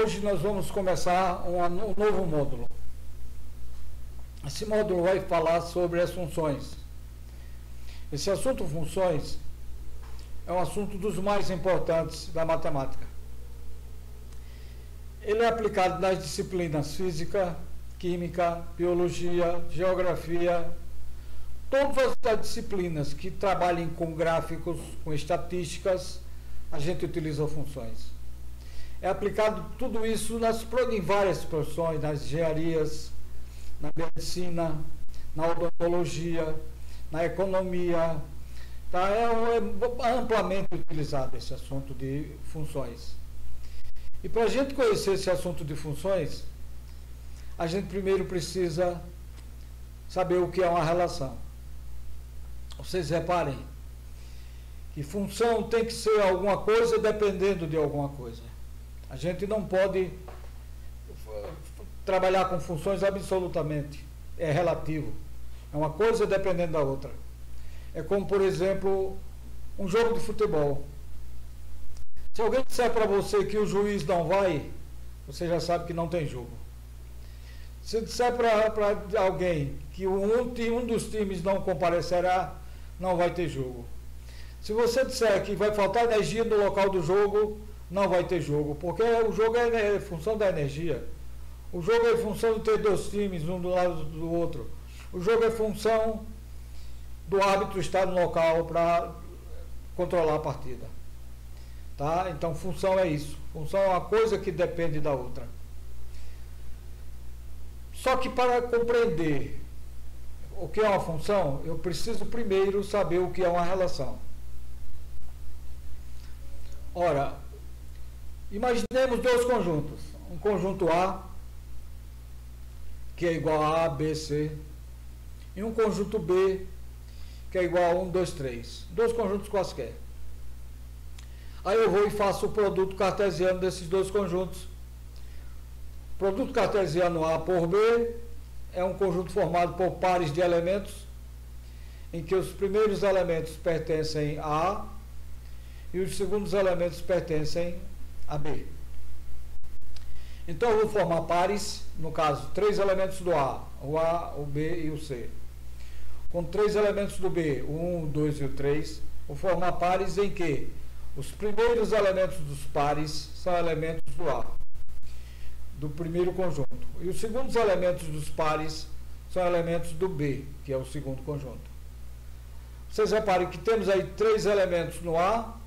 Hoje nós vamos começar um novo módulo. Esse módulo vai falar sobre as funções. Esse assunto funções é um assunto dos mais importantes da matemática. Ele é aplicado nas disciplinas física, química, biologia, geografia, todas as disciplinas que trabalhem com gráficos, com estatísticas, a gente utiliza funções. É aplicado tudo isso em várias profissões, nas engenharias, na medicina, na odontologia, na economia. Tá? É amplamente utilizado esse assunto de funções. E para a gente conhecer esse assunto de funções, a gente primeiro precisa saber o que é uma relação. Vocês reparem que função tem que ser alguma coisa dependendo de alguma coisa. A gente não pode trabalhar com funções absolutamente. É relativo. É uma coisa dependendo da outra. É como, por exemplo, um jogo de futebol. Se alguém disser para você que o juiz não vai, você já sabe que não tem jogo. Se disser para alguém que um dos times não comparecerá, não vai ter jogo. Se você disser que vai faltar energia no local do jogo, não vai ter jogo, porque o jogo é função da energia. O jogo é função de ter dois times, um do lado do outro. O jogo é função do árbitro estar no local para controlar a partida. Tá? Então, função é isso. Função é uma coisa que depende da outra. Só que para compreender o que é uma função, eu preciso primeiro saber o que é uma relação. Ora, imaginemos dois conjuntos. Um conjunto A, que é igual a B, C, e um conjunto B, que é igual a 1, 2, 3. Dois conjuntos quaisquer. Aí eu vou e faço o produto cartesiano desses dois conjuntos. O produto cartesiano A por B é um conjunto formado por pares de elementos, em que os primeiros elementos pertencem a A e os segundos elementos pertencem a B. Então eu vou formar pares, no caso, 3 elementos do A, o B e o C. Com 3 elementos do B, o 1, o 2 e o 3, vou formar pares em que os primeiros elementos dos pares são elementos do A, do primeiro conjunto. E os segundos elementos dos pares são elementos do B, que é o segundo conjunto. Vocês reparem que temos aí 3 elementos no A,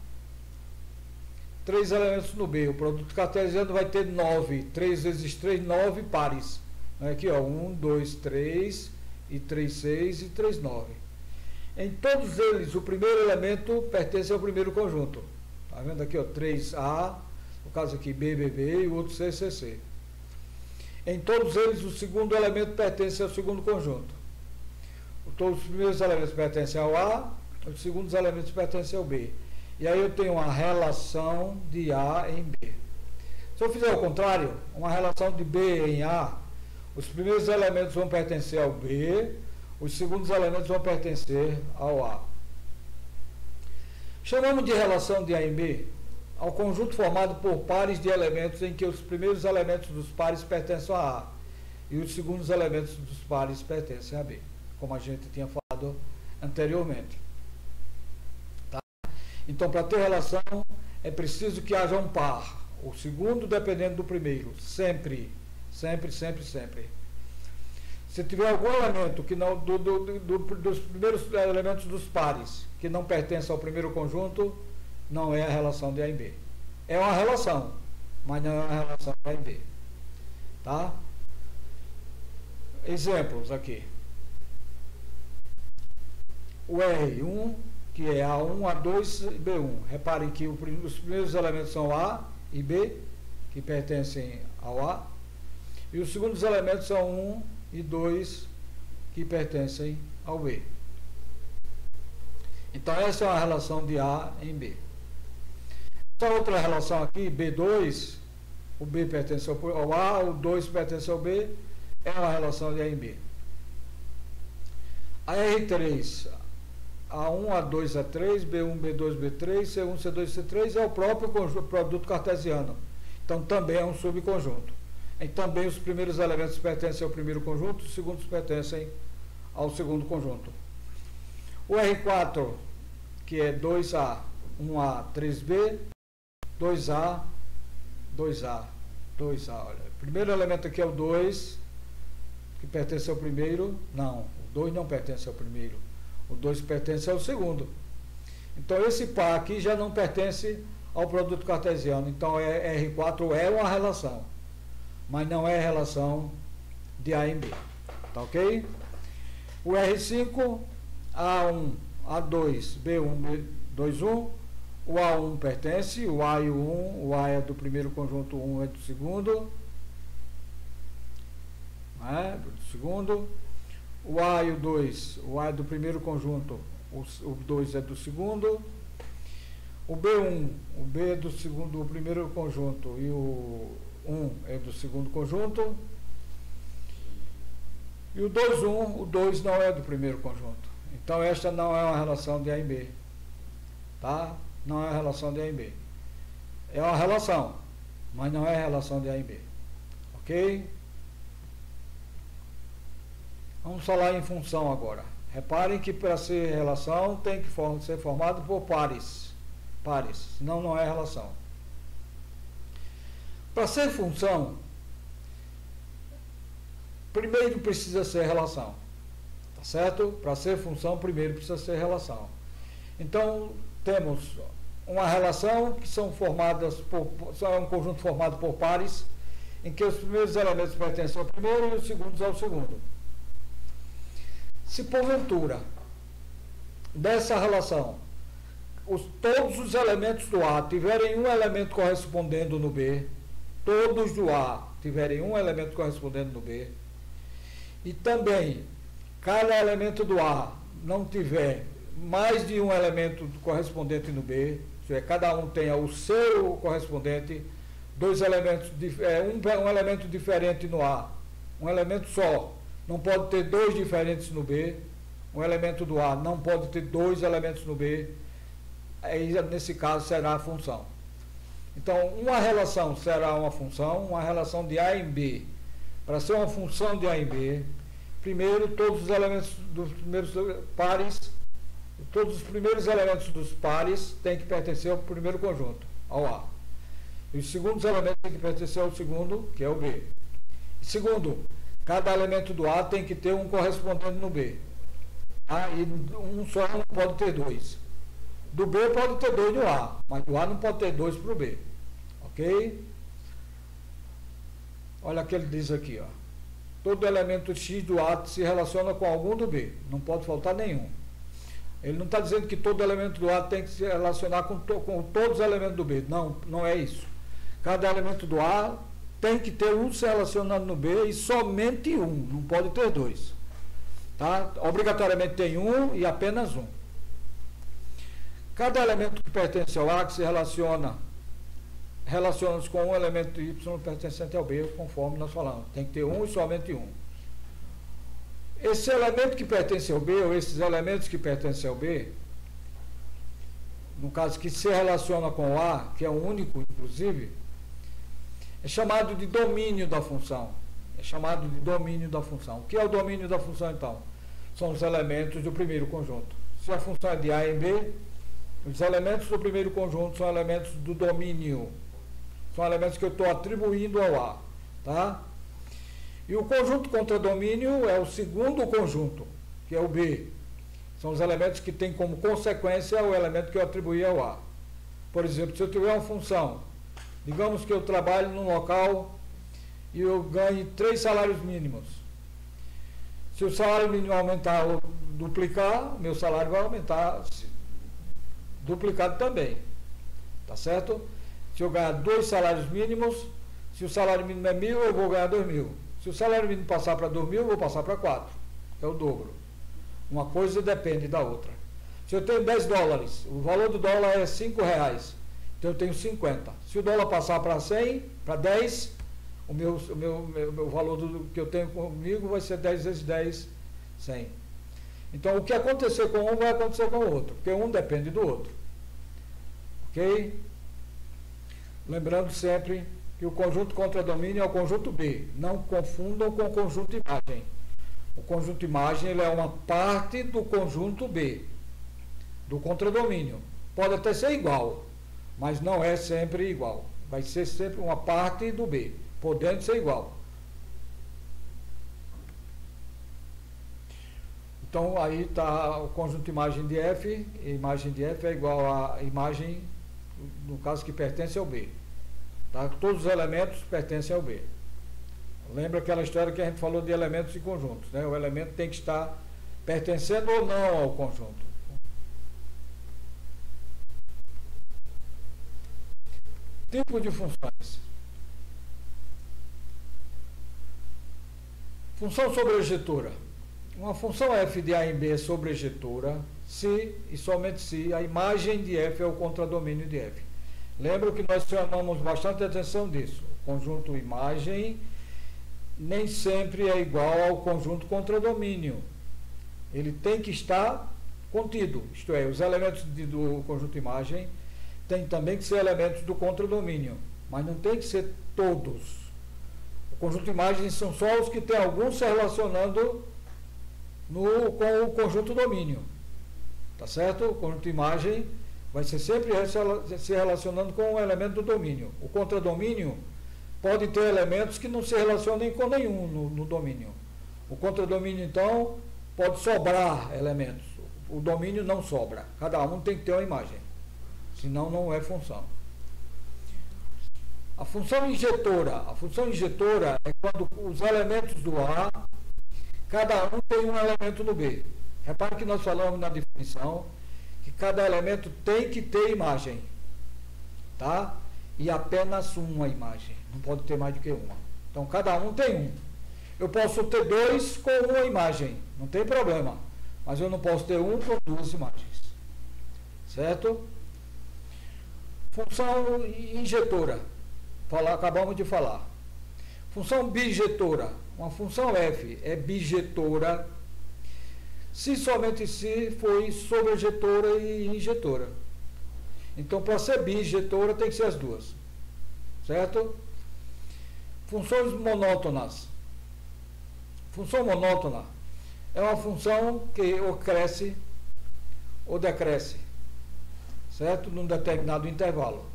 3 elementos no B. O produto cartesiano vai ter 9. 3 vezes 3, 9 pares. Aqui, ó, 1, 2, 3, e 3, 6, e 3, 9. Em todos eles, o primeiro elemento pertence ao primeiro conjunto. Está vendo aqui, ó, 3A, no caso aqui, B, B, B, e o outro C, C, C. Em todos eles, o segundo elemento pertence ao segundo conjunto. Todos os primeiros elementos pertencem ao A, os segundos elementos pertencem ao B. E aí eu tenho uma relação de A em B. Se eu fizer o contrário, uma relação de B em A, os primeiros elementos vão pertencer ao B, os segundos elementos vão pertencer ao A. Chamamos de relação de A em B ao conjunto formado por pares de elementos em que os primeiros elementos dos pares pertencem a A e os segundos elementos dos pares pertencem a B, como a gente tinha falado anteriormente. Então, para ter relação, é preciso que haja um par. O segundo dependendo do primeiro. Sempre. Sempre, sempre, sempre. Se tiver algum elemento que não, dos primeiros elementos dos pares, que não pertence ao primeiro conjunto, não é a relação de A em B. É uma relação, mas não é uma relação de A em B. Tá? Exemplos aqui. O R1... que é A1, A2 e B1. Reparem que os primeiros elementos são A e B, que pertencem ao A, e os segundos elementos são 1 e 2, que pertencem ao B. Então, essa é uma relação de A em B. Essa outra relação aqui, B2, o B pertence ao A, o 2 pertence ao B, é uma relação de A em B. A R3, A1, A2, A3, B1, B2, B3, C1, C2, C3 é o próprio produto cartesiano, Então também é um subconjunto. E também os primeiros elementos pertencem ao primeiro conjunto, os segundos pertencem ao segundo conjunto. O R4, que é 2A, 1A, 3B, 2A, 2A, 2A. Olha, o primeiro elemento aqui é o 2, que pertence ao primeiro. Não, o 2 não pertence ao primeiro. O 2 pertence ao segundo. Então esse par aqui já não pertence ao produto cartesiano. Então R4 é uma relação, mas não é relação de A em B. Tá ok? O R5, A1, A2, B1, B2, 1. O A1 pertence, o A e o 1, o A é do primeiro conjunto, o 1 é do segundo. Do segundo. O A e o 2, o A é do primeiro conjunto, o 2 é do segundo. O B1, o B é do segundo, do primeiro conjunto, e o 1 é do segundo conjunto. E o 2, 1, o 2 não é do primeiro conjunto. Então esta não é uma relação de A em B. Tá? Não é uma relação de A em B. É uma relação, mas não é relação de A em B. Ok? Vamos falar em função agora. Reparem que para ser relação tem que ser formado por pares. Pares, senão não é relação. Para ser função, primeiro precisa ser relação. Tá certo? Para ser função, primeiro precisa ser relação. Então, temos uma relação que são formadas é um conjunto formado por pares, em que os primeiros elementos pertencem ao primeiro e os segundos ao segundo. Se porventura dessa relação todos os elementos do A tiverem um elemento correspondendo no B, todos do A tiverem um elemento correspondendo no B, e também cada elemento do A não tiver mais de um elemento correspondente no B, isto é, cada um tenha o seu correspondente, dois elementos, um elemento diferente no A, um elemento só, não pode ter dois diferentes no B, um elemento do A não pode ter dois elementos no B, aí nesse caso será a função. Então, uma relação será uma função, uma relação de A em B. Para ser uma função de A em B, primeiro todos os elementos dos primeiros pares, todos os primeiros elementos dos pares têm que pertencer ao primeiro conjunto, ao A. E os segundos elementos têm que pertencer ao segundo, que é o B. Segundo, cada elemento do A tem que ter um correspondente no B. E um só não pode ter dois. Do B pode ter dois no A, mas do A não pode ter dois para o B. Ok? Olha o que ele diz aqui, ó. Todo elemento X do A se relaciona com algum do B. Não pode faltar nenhum. Ele não está dizendo que todo elemento do A tem que se relacionar com todos os elementos do B. Não, não é isso. Cada elemento do A tem que ter um se relacionando no B e somente um. Não pode ter dois. Tá? Obrigatoriamente tem um e apenas um. Cada elemento que pertence ao A que se relaciona-se com um elemento Y pertencente ao B, conforme nós falamos. Tem que ter um e somente um. Esse elemento que pertence ao B, ou esses elementos que pertencem ao B, no caso que se relaciona com o A, que é o único, inclusive, é chamado de domínio da função. É chamado de domínio da função. O que é o domínio da função, então? São os elementos do primeiro conjunto. Se a função é de A em B, os elementos do primeiro conjunto são elementos do domínio. São elementos que eu estou atribuindo ao A. Tá? E o conjunto contra domínio é o segundo conjunto, que é o B. São os elementos que têm como consequência o elemento que eu atribuí ao A. Por exemplo, se eu tiver uma função, digamos que eu trabalho num local e eu ganhe 3 salários mínimos. Se o salário mínimo aumentar ou duplicar, meu salário vai aumentar duplicado também. Tá certo? Se eu ganhar 2 salários mínimos, se o salário mínimo é 1.000, eu vou ganhar 2.000. Se o salário mínimo passar para 2.000, eu vou passar para 4. É o dobro. Uma coisa depende da outra. Se eu tenho 10 dólares, o valor do dólar é 5 reais. Então eu tenho 50. Se o dólar passar para 100, para 10, o meu valor que eu tenho comigo vai ser 10 vezes 10, 100. Então o que acontecer com um vai acontecer com o outro, porque um depende do outro. Ok? Lembrando sempre que o conjunto contradomínio é o conjunto B. Não confundam com o conjunto imagem. O conjunto imagem ele é uma parte do conjunto B, do contradomínio. Pode até ser igual, mas não é sempre igual. Vai ser sempre uma parte do B, podendo ser igual. Então, aí está o conjunto imagem de F, e imagem de F é igual a imagem, no caso que pertence ao B. Tá? Todos os elementos pertencem ao B. Lembra aquela história que a gente falou de elementos e conjuntos, né? O elemento tem que estar pertencendo ou não ao conjunto. Tipo de funções. Função sobrejetora. Uma função f de a em b é sobrejetora se e somente se a imagem de f é o contradomínio de f. Lembra que nós chamamos bastante atenção disso. O conjunto imagem nem sempre é igual ao conjunto contradomínio. Ele tem que estar contido, isto é, os elementos do conjunto imagem têm também que ser elementos do contradomínio, mas não tem que ser todos. O conjunto imagem são só os que tem alguns se relacionando com o conjunto domínio. Tá certo? O conjunto imagem vai ser sempre se relacionando com o elemento do domínio. O contradomínio pode ter elementos que não se relacionem com nenhum no domínio. O contradomínio, então, pode sobrar elementos. O domínio não sobra. Cada um tem que ter uma imagem. Senão não é função. A função injetora. A função injetora é quando os elementos do A, cada um tem um elemento no B. Repare que nós falamos na definição que cada elemento tem que ter imagem. Tá? E apenas uma imagem. Não pode ter mais do que uma. Então, cada um tem um. Eu posso ter dois com uma imagem. Não tem problema. Mas eu não posso ter um com duas imagens. Certo? Função injetora. Acabamos de falar. Função bijetora. Uma função f é bijetora se somente se for sobrejetora e injetora. Então, para ser bijetora, tem que ser as duas. Certo? Funções monótonas. Função monótona é uma função que ou cresce ou decresce. Certo? Num determinado intervalo.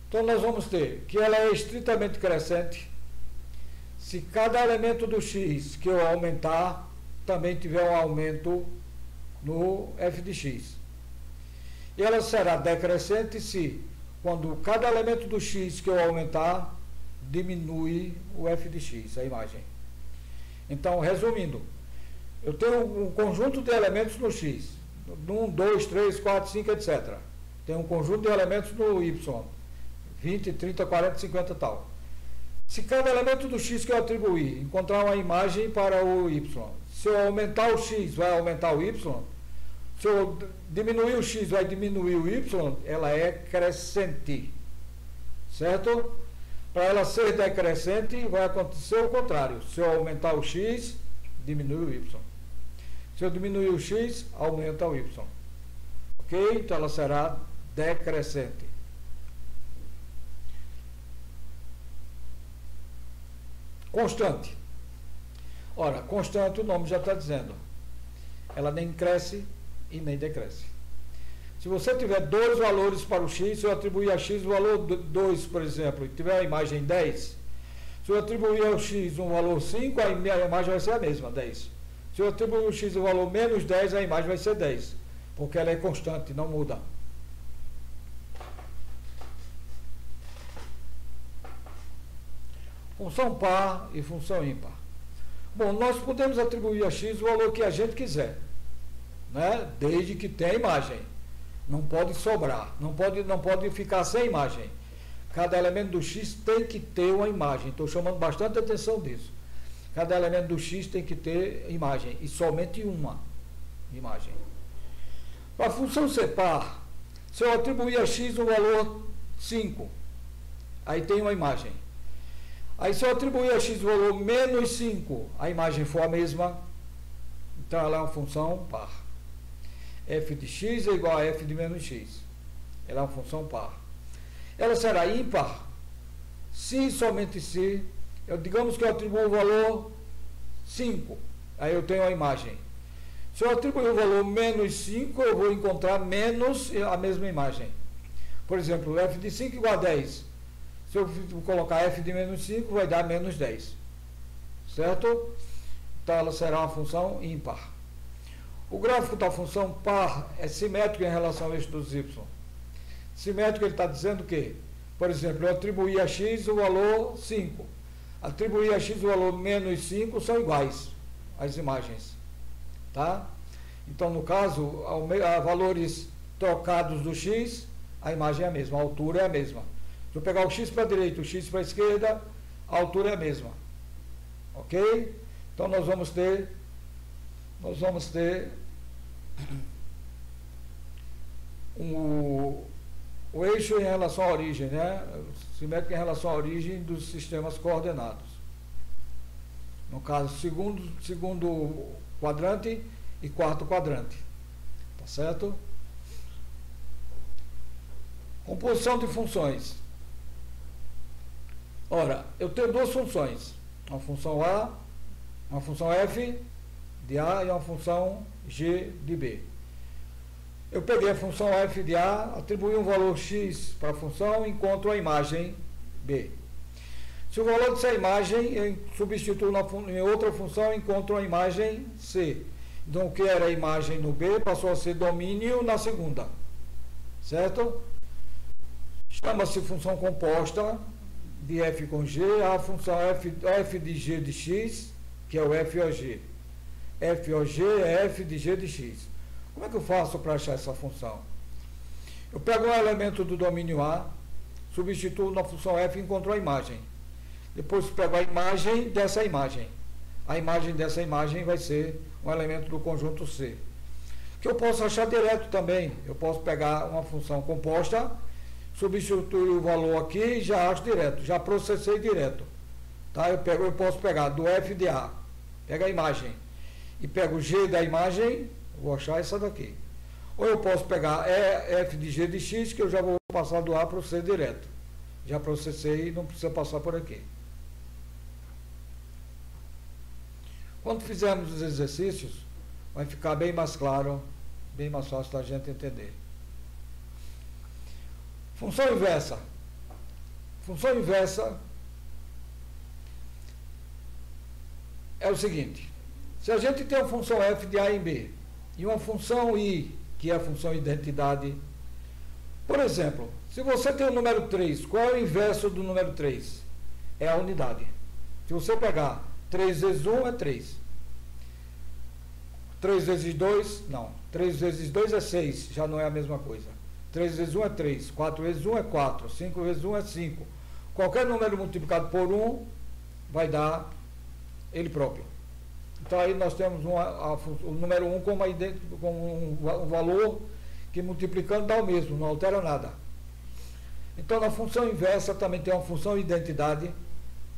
Então, nós vamos ter que ela é estritamente crescente se cada elemento do x que eu aumentar também tiver um aumento no f de x. E ela será decrescente se, quando cada elemento do x que eu aumentar, diminui o f de x, a imagem. Então, resumindo, eu tenho um conjunto de elementos no x, 1, 2, 3, 4, 5, etc. Tem um conjunto de elementos no y, 20, 30, 40, 50 e tal. Se cada elemento do x que eu atribuir encontrar uma imagem para o y, se eu aumentar o x, vai aumentar o y. Se eu diminuir o x, vai diminuir o y, ela é crescente. Certo? Para ela ser decrescente, vai acontecer o contrário. Se eu aumentar o x, diminui o y. Se eu diminuir o x, aumenta o y. Ok? Então ela será decrescente. Constante. Ora, constante, o nome já está dizendo. Ela nem cresce e nem decresce. Se você tiver dois valores para o x, se eu atribuir a x o valor 2, por exemplo, e tiver a imagem 10, se eu atribuir ao x um valor 5, a imagem vai ser a mesma, 10. Se eu atribuir ao x o valor menos 10, a imagem vai ser 10, porque ela é constante, não muda. Função par e função ímpar. Bom, nós podemos atribuir a x o valor que a gente quiser, né? Desde que tenha imagem. Não pode sobrar, não pode ficar sem imagem. Cada elemento do x tem que ter uma imagem. Estou chamando bastante atenção disso. Cada elemento do x tem que ter imagem, e somente uma imagem. Para a função ser par, se eu atribuir a x um valor 5, aí tem uma imagem. Aí se eu atribuir a x o valor menos 5, a imagem for a mesma, então ela é uma função par. F de x é igual a f de menos x. Ela é uma função par. ela será ímpar se somente se, digamos que eu atribuo o valor 5, aí eu tenho a imagem. Se eu atribuir o valor menos 5, eu vou encontrar menos a mesma imagem. Por exemplo, f de 5 igual a 10. Se eu colocar f de menos 5, vai dar menos 10. Certo? Então ela será uma função ímpar. O gráfico da função par é simétrico em relação ao eixo dos y. Simétrico, ele está dizendo que, por exemplo, eu atribuí a x o valor 5. Atribuir a x o valor menos 5 são iguais as imagens. Tá? Então, no caso, a valores trocados do x, a imagem é a mesma, a altura é a mesma. Se eu pegar o x para a direita, o x para a esquerda, a altura é a mesma. Ok? Então, nós vamos ter o eixo em relação à origem, né? Simétrico em relação à origem dos sistemas coordenados. No caso, segundo quadrante e quarto quadrante. Tá certo? Composição de funções. Ora, eu tenho duas funções. Uma função A, uma função f de A e uma função g de B. Eu peguei a função f de A, atribuí um valor x para a função e encontro a imagem B. Se o valor dessa imagem eu substituo em outra função e encontro a imagem C. Então, o que era a imagem no B passou a ser domínio na segunda. Certo? Chama-se função composta de f com g, a função f de g de x, que é o FOG. FOG é f de g de x. Como é que eu faço para achar essa função? Eu pego um elemento do domínio A, substituo na função f e encontro a imagem. Depois pego a imagem dessa imagem. A imagem dessa imagem vai ser um elemento do conjunto C. Que eu posso achar direto também. Eu posso pegar uma função composta, substituir o valor aqui e já acho direto. Já processei direto. Tá? Eu posso pegar do f de A, pego a imagem, e pego o g da imagem, vou achar essa daqui. Ou eu posso pegar f de g de x, que eu já vou passar do A para o C direto. Já processei e não precisa passar por aqui. Quando fizermos os exercícios, vai ficar bem mais claro, bem mais fácil da gente entender. Função inversa. Função inversa é o seguinte: se a gente tem uma função f de A em B e uma função I, que é a função identidade, por exemplo, se você tem o número 3, qual é o inverso do número 3? É a unidade. Se você pegar 3 vezes 1 é 3. 3 vezes 2, não. 3 vezes 2 é 6, já não é a mesma coisa. 3 vezes 1 é 3, 4 vezes 1 é 4, 5 vezes 1 é 5. Qualquer número multiplicado por 1 vai dar ele próprio. Então aí nós temos o número 1 como um valor que multiplicando dá o mesmo, não altera nada. Então na função inversa também tem uma função identidade,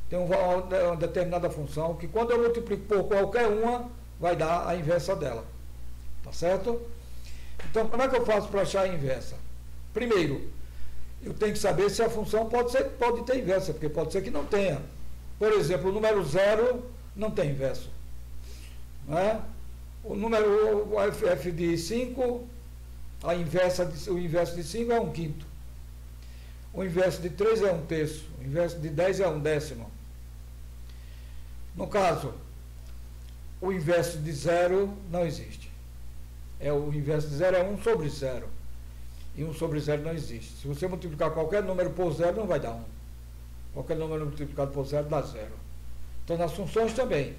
tem uma determinada função que quando eu multiplico por qualquer uma, vai dar a inversa dela. Tá certo? Então como é que eu faço para achar a inversa? Primeiro, eu tenho que saber se a função pode ter inversa, porque pode ser que não tenha. Por exemplo, o número 0 não tem inverso. Não é? O número f de 5, o inverso de 5 é 1/5. O inverso de 3 é 1/3. O inverso de 10 é 1/10. No caso, o inverso de 0 não existe. O inverso de 0 é 1 sobre 0. E 1 sobre 0 não existe. Se você multiplicar qualquer número por 0, não vai dar 1. Qualquer número multiplicado por 0 dá 0. Então, nas funções também.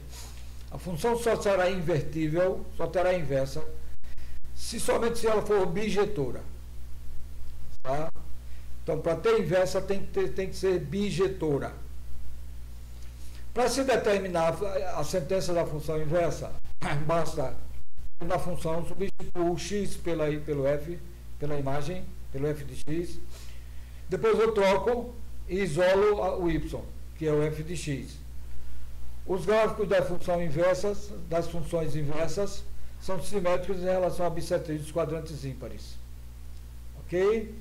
A função só será invertível, só terá inversa, somente se ela for bijetora. Tá? Então, para ter inversa, tem que ser bijetora. Para se determinar a sentença da função inversa, basta, na função, substituir o x pelo f, pela imagem, pelo f de x. Depois eu troco e isolo o y, que é o f de x. Os gráficos das funções inversas, são simétricos em relação à bissetriz dos quadrantes ímpares. Ok?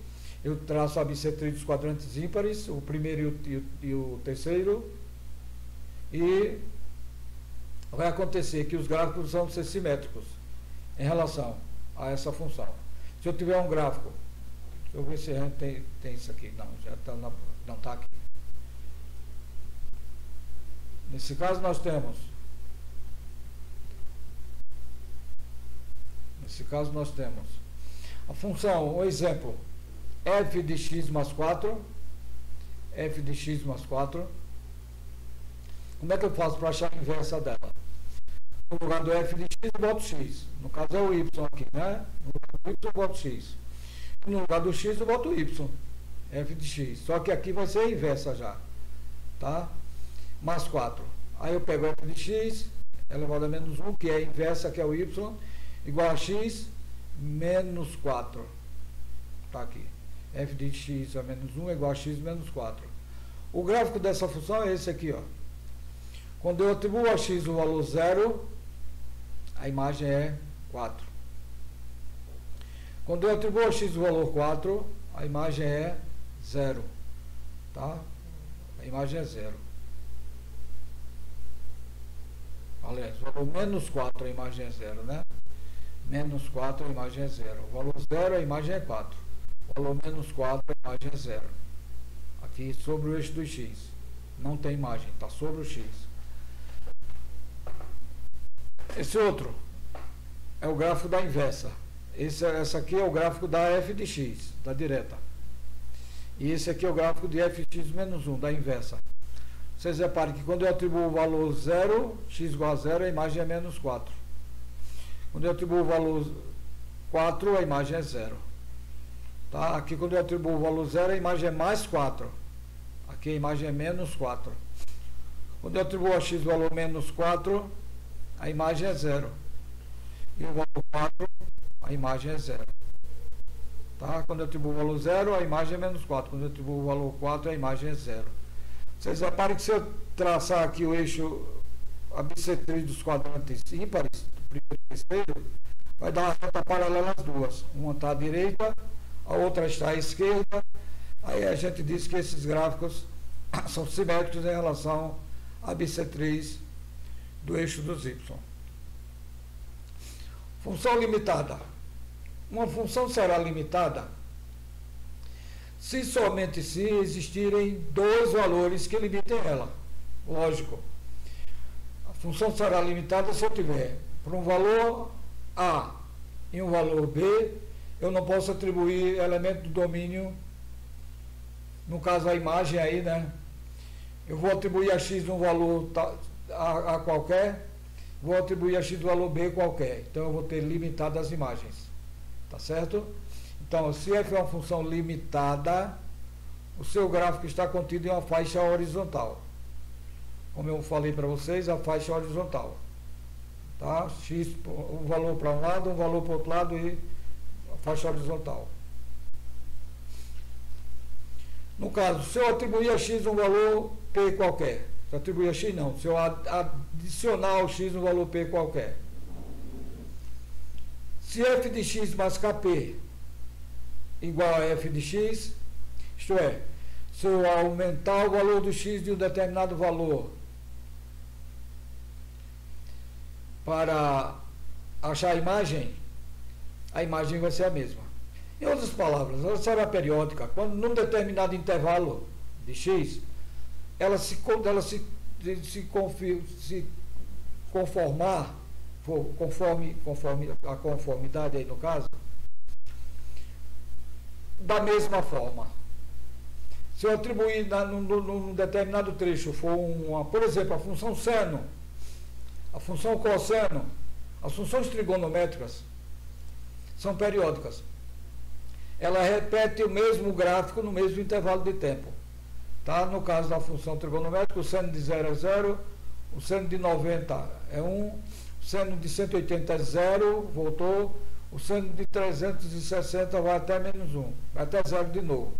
eu traço a bissetriz dos quadrantes ímpares, o primeiro e o terceiro, e vai acontecer que os gráficos vão ser simétricos em relação a essa função. Se eu tiver um gráfico, deixa eu ver se a gente tem isso aqui, não, já está não está aqui. Nesse caso nós temos a função, o exemplo, f de x mais 4, f de x mais 4. Como é que eu faço para achar a inversa dela? No lugar do f de x eu boto x, no caso é o y aqui, né? No lugar do y eu boto x, no lugar do x eu boto y, f de x, só que aqui vai ser a inversa já, tá? Mais 4, aí eu pego f de x elevado a menos 1, que é a inversa, que é o y, igual a x menos 4, tá aqui, f de x a menos 1 é igual a x menos 4. O gráfico dessa função é esse aqui, ó. Quando eu atribuo a x o valor 0, a imagem é 4. Quando eu atribuo a x o valor 4, a imagem é 0, tá? A imagem é 0. Aliás, o valor menos 4, a imagem é 0, né? Menos 4, a imagem é 0. O valor 0, a imagem é 4. O valor menos 4, a imagem é 0. Aqui sobre o eixo do x. Não tem imagem, está sobre o x. Esse outro é o gráfico da inversa. Essa aqui é o gráfico da f de x, da direta. E esse aqui é o gráfico de fx menos 1, da inversa. Vocês reparem que quando eu atribuo o valor 0, x igual a 0, a imagem é menos 4. Quando eu atribuo o valor 4, a imagem é 0. Tá? Aqui quando eu atribuo o valor 0, a imagem é mais 4. Aqui a imagem é menos 4. Quando eu atribuo a x o valor menos 4, a imagem é 0. E o valor 4, a imagem é 0. Tá? Quando eu atribuo o valor 0, a imagem é menos 4. Quando eu atribuo o valor 4, a imagem é 0. Vocês reparem que se eu traçar aqui o eixo, a bissetriz dos quadrantes ímpares, do primeiro e terceiro, vai dar uma reta paralela às duas. Uma está à direita, a outra está à esquerda. Aí a gente diz que esses gráficos são simétricos em relação à bissetriz do eixo dos y. Função limitada. Uma função será limitada se somente se existirem dois valores que limitem ela. Lógico. A função será limitada se eu tiver para um valor A e um valor B, eu não posso atribuir elemento do domínio, no caso a imagem aí, né? Eu vou atribuir a x um valor a qualquer, vou atribuir a x um valor B qualquer. Então eu vou ter limitado as imagens. Tá certo? Então, se f é uma função limitada, o seu gráfico está contido em uma faixa horizontal. Como eu falei para vocês, a faixa horizontal. Tá? X, um valor para um lado, um valor para o outro lado e a faixa horizontal. No caso, se eu atribuir a x um valor P qualquer, se eu atribuir a x não, se eu adicionar ao x um valor P qualquer, se f de x mais kp igual a f de x, isto é, se eu aumentar o valor do x de um determinado valor para achar a imagem vai ser a mesma. Em outras palavras, ela será periódica. Quando num determinado intervalo de x, ela se conformar, conforme a conformidade aí no caso, da mesma forma. Se eu atribuir num determinado trecho for por exemplo, a função seno, a função cosseno, as funções trigonométricas são periódicas. Ela repete o mesmo gráfico no mesmo intervalo de tempo. Tá? No caso da função trigonométrica, o seno de 0 é 0, o seno de 90 é 1, o seno de 180 é 0, voltou, o seno de 360 vai até menos 1, vai até 0 de novo.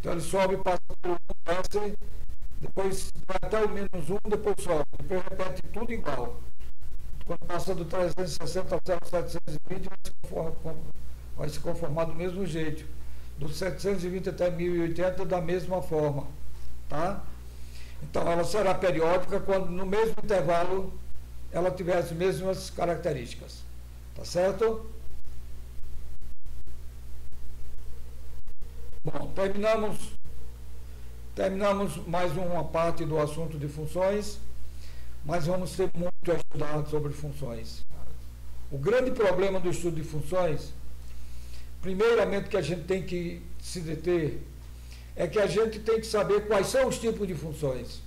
Então ele sobe, passa por 1, desce, depois vai até o menos 1, depois sobe, depois repete tudo igual. Quando passa do 360 até o 720, vai se conformar do mesmo jeito. do 720 até 1080 da mesma forma, tá? Então ela será periódica quando no mesmo intervalo ela tiver as mesmas características, tá certo? Bom, terminamos mais uma parte do assunto de funções, mas vamos ter muito a estudar sobre funções. O grande problema do estudo de funções, primeiramente que a gente tem que se deter, é que a gente tem que saber quais são os tipos de funções.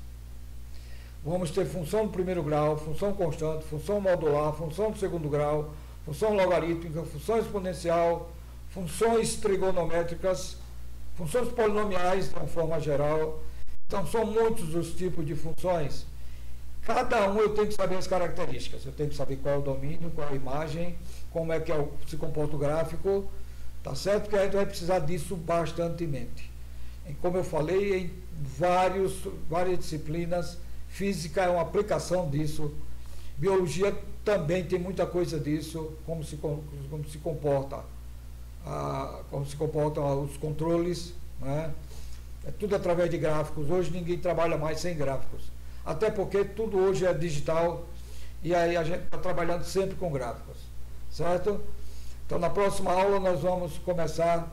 Vamos ter função do primeiro grau, função constante, função modular, função do segundo grau, função logarítmica, função exponencial, funções trigonométricas, funções polinomiais de uma forma geral. Então são muitos os tipos de funções. Cada um eu tenho que saber as características, eu tenho que saber qual é o domínio, qual é a imagem, como é que se comporta o gráfico, tá certo? Porque a gente vai precisar disso bastantemente. Como eu falei, em várias disciplinas, física é uma aplicação disso, biologia também tem muita coisa disso, como se comportam os controles, né? É tudo através de gráficos. Hoje ninguém trabalha mais sem gráficos, até porque tudo hoje é digital e aí a gente está trabalhando sempre com gráficos, certo? Então na próxima aula nós vamos continuar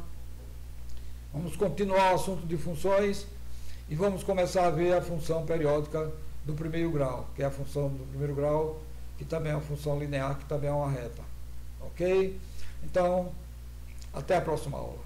o assunto de funções e vamos começar a ver a função periódica do primeiro grau, que é a função do primeiro grau, que também é uma função linear, que também é uma reta, ok? Então, até a próxima aula.